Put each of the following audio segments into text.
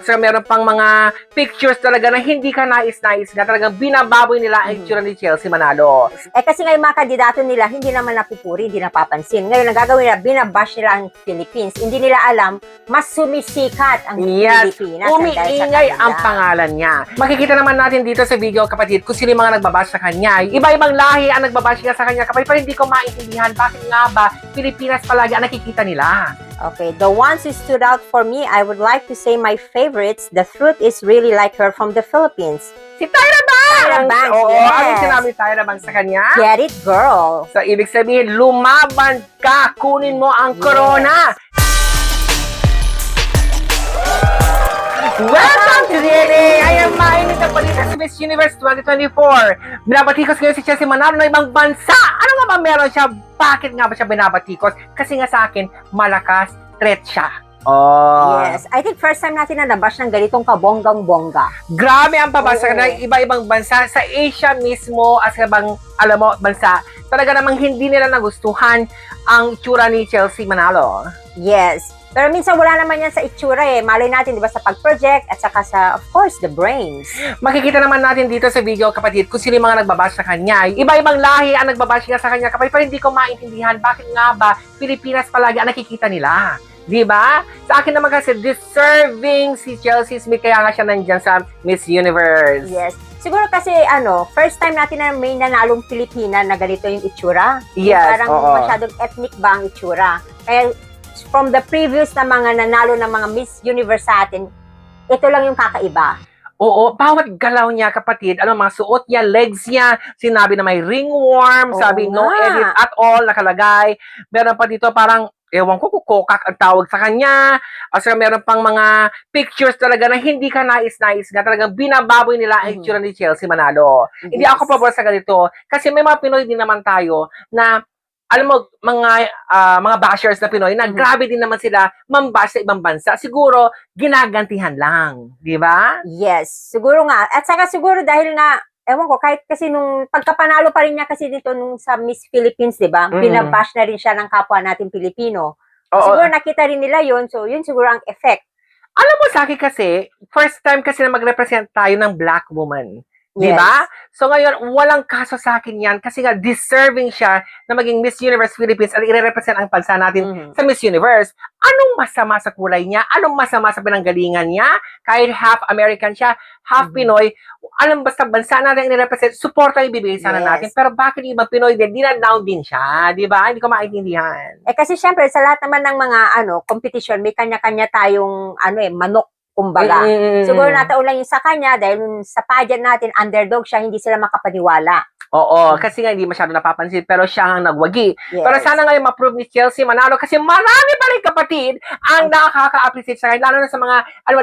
saka meron pang mga pictures talaga na hindi ka nais-nais nga. Talagang binababoy nila ang itsura ni Chelsea Manalo. Kasi nga yung mga kandidato nila, hindi naman napupuri, hindi napapansin. Ngayon, ang gagawin nila, binabash nila ang Philippines. Hindi nila alam, mas sumisikat ang Pilipinas. Umiingay ang pangalan niya. Makikita naman natin dito sa video, kapatid, kung sino yung mga nagbabash sa kanya. Iba-ibang lahi ang nagbabash nga sa kanya, kapatid, pero hindi ko maintindihan bakit nga ba Pilipinas palagi ang nakikita nila. Okay, the ones who stood out for me, I would like to say my favorites. The truth is really like her from the Philippines. Si Tyra Banks! Tyra Banks, Oo, yes. anong sinabi ni Tyra Banks sa kanya? Get it, girl. So, ibig sabihin, lumaban ka, kunin mo ang corona. Welcome to DNA! I am mainit ang balita sa Miss Universe 2024. Binabatikos ngayon si Chelsea Manalo ng ibang bansa. Ano nga ba meron siya? Bakit nga ba siya binabatikos? Kasi nga sa akin, malakas, threat siya. Oh. Yes, I think first time natin na nabash ng ganitong kabonggang-bongga. Grabe ang pabasa ng iba-ibang bansa. Sa Asia mismo, as bang, alam mo, bansa, talaga namang hindi nila nagustuhan ang itsura ni Chelsea Manalo. Yes. Pero minsan wala naman yan sa itsura eh. Malay natin, di ba, sa pag-project at saka sa, of course, the brains. Makikita naman natin dito sa video, kapatid, kung sino yung mga nagbabash sa kanya. Iba-ibang lahi ang nagbabash nga sa kanya, kapatid, pero hindi ko maintindihan bakit nga ba Pilipinas palagi ang nakikita nila. Di ba? Sa akin naman kasi, deserving si Chelsea Smith, kaya nga siya nandyan sa Miss Universe. Yes. Siguro kasi, first time natin na may nanalong Pilipina na ganito yung itsura. Yes, parang oo. masyadong ethnic ba ang itsura. Kaya, from the previous na mga nanalo ng mga Miss Universe sa atin, ito lang yung kakaiba. Oo, bawat galaw niya, kapatid, mga suot niya, legs niya, sinabi na may ringworm, sabi no edit at all, nakalagay. Meron pa dito parang, ewan ko, kukokak ang tawag sa kanya. Kasi meron pang mga pictures talaga na hindi ka nais-nais nga. Talagang binababoy nila ang itsura ni Chelsea Manalo. Yes. Hindi ako pabor sa ganito. Kasi may mga Pinoy din naman tayo na, alam mo, mga bashers na Pinoy, na grabe din naman sila mambash sa ibang bansa. Siguro, ginagantihan lang. Di ba? Yes, siguro nga. At saka siguro dahil nga, ewan ko, kahit kasi nung pagkapanalo pa rin niya kasi dito nung sa Miss Philippines, di ba? Binabash na rin siya ng kapwa natin Pilipino. Oo. Siguro nakita rin nila yun, so yun siguro ang effect. Alam mo sa akin kasi, first time kasi na mag-represent tayo ng black woman. Di ba? So ngayon, walang kaso sa akin yan kasi nga deserving siya na maging Miss Universe Philippines at i-represent ang bansa natin sa Miss Universe. Anong masama sa kulay niya? Anong masama sa pinanggalingan niya? Kahit half American siya, half Pinoy, anong basta bansa natin i-represent, support ang ibibigay sana natin. Pero bakit yung ibang Pinoy din, dinanown din siya? Di ba? Hindi ko maintindihan. Kasi syempre, sa lahat naman ng mga competition, may kanya-kanya tayong manok. Kumbaga. Siguro nataulan yung sa kanya dahil sa pageant natin, underdog siya, hindi sila makapaniwala. Oo, kasi nga hindi masyado napapansin, pero siya ang nagwagi. Yes. Pero sana ngayon ma-prove ni Chelsea Manalo kasi marami pa rin kapatid ang nakaka-appreciate sa kanya, lalo na sa mga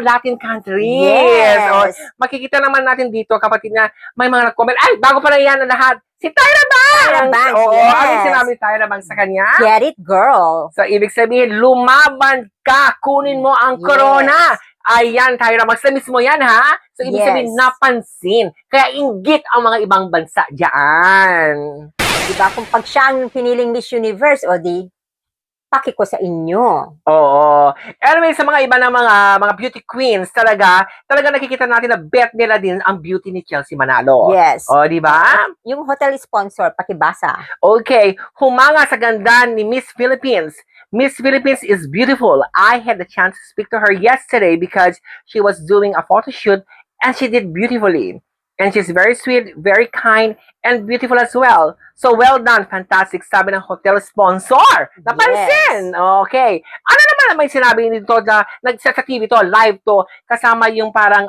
Latin countries. Yes. O, makikita naman natin dito, kapatid, na may mga nag-comment, ay, bago pa na yan ang lahat, si Tyra Banks! Tyra Banks, Oo, yes. ano yung sinabi ni Tyra Banks sa kanya? Get it, girl. So, ibig sabihin, lumaban ka, kunin mo ang corona. Ayan, Tyra Banks, na mismo yan, ha? So, ibig sabihin, napansin. Kaya inggit ang mga ibang bansa dyan. Diba? Kung pag siya ang piniling Miss Universe, o di, paki ko sa inyo. Oo. Anyway, sa mga iba na mga beauty queens, talaga nakikita natin na bet nila din ang beauty ni Chelsea Manalo. Yes. O, di ba? Yung hotel sponsor, pakibasa. Okay. Humanga sa ganda ni Miss Philippines. Miss Philippines is beautiful. I had the chance to speak to her yesterday because she was doing a photo shoot and she did beautifully. And she's very sweet, very kind, and beautiful as well. So well done, fantastic, sabi ng hotel sponsor. Napansin! Yes. Okay. Ano naman sinabi nito na sa TV to, live to, kasama yung parang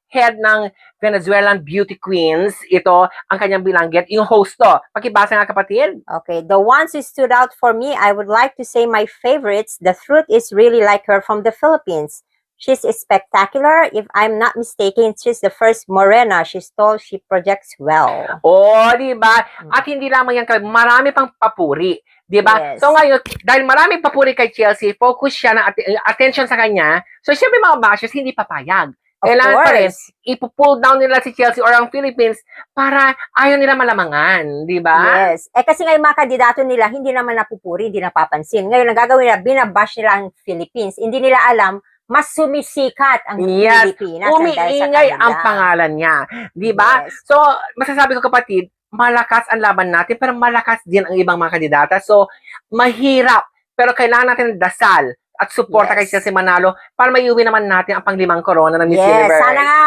head ng Venezuelan beauty queens. Ito ang kanyang bilanggit, yung host to. Pakibasa nga, kapatid. Okay, the ones who stood out for me, I would like to say my favorites. The truth is really like her from the Philippines. She's spectacular. If I'm not mistaken, she's the first morena. She's tall, she projects well. Oh, di ba? At hindi lamang yan, marami pang papuri. Di ba? Yes. So ngayon, dahil maraming papuri kay Chelsea, focus siya ng attention sa kanya. So syempre mga bashers, hindi papayag. Kailangan pa rin, ipupull down nila si Chelsea or ang Philippines para ayaw nila malamangan, di ba? Yes. Kasi nga yung mga kandidato nila, hindi naman napupuri, hindi napapansin. Ngayon, ang gagawin nila, binabash nila ang Philippines. Hindi nila alam, mas sumisikat ang Yes. Pilipinas dahil sa Umiingay kanila. ang pangalan niya. Di ba? Yes. So, masasabi ko kapatid, malakas ang laban natin, pero malakas din ang ibang mga kandidata. So, mahirap. Pero kailangan natin dasal at suporta kay Yes. Chelsea Manalo para maiuwi naman natin ang panglimang corona ng Miss Yes, Universe. sana nga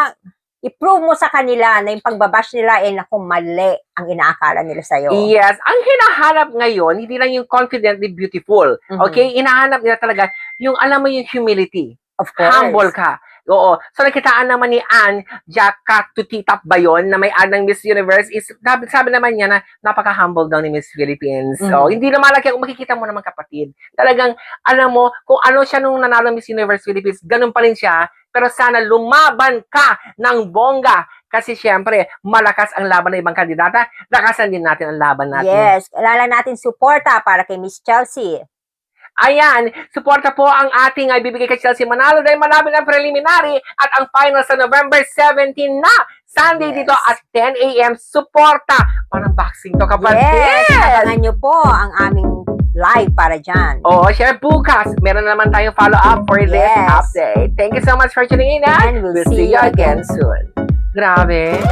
i-prove mo sa kanila na yung pagbabash nila naku, mali ang inaakala nila sa'yo. Yes. Ang hinahanap ngayon, hindi lang yung confidently beautiful. Mhm. Okay? Inahanap nila talaga yung, alam mo, yung humility. Of course. Humble ka. Oo. So, nakitaan naman ni Anne Jacka Tutitap ba yun, na may ad ng Miss Universe, is, sabi naman niya na napaka-humble daw ni Miss Philippines. So, hindi naman lagi, kung makikita mo naman kapatid, talagang, alam mo, kung ano siya nung nanalo Miss Universe Philippines, ganun pa rin siya, pero sana lumaban ka ng bongga. Kasi syempre, malakas ang laban ng ibang kandidata, lakasan din natin ang laban natin. Yes, kailangan natin suporta para kay Miss Chelsea. Ayan, suporta po ang ating bibigay kay Chelsea Manalo dahil malapit ang preliminary at ang final sa November 17 na. Sunday Yes. dito at 10 a.m. Suporta! Parang boxing to kapatid! Yes, abangan nyo po ang aming live para dyan. Oo, share bukas. Meron naman tayong follow-up for this Yes. update. Thank you so much for tuning in. And we'll see you again soon. Grabe.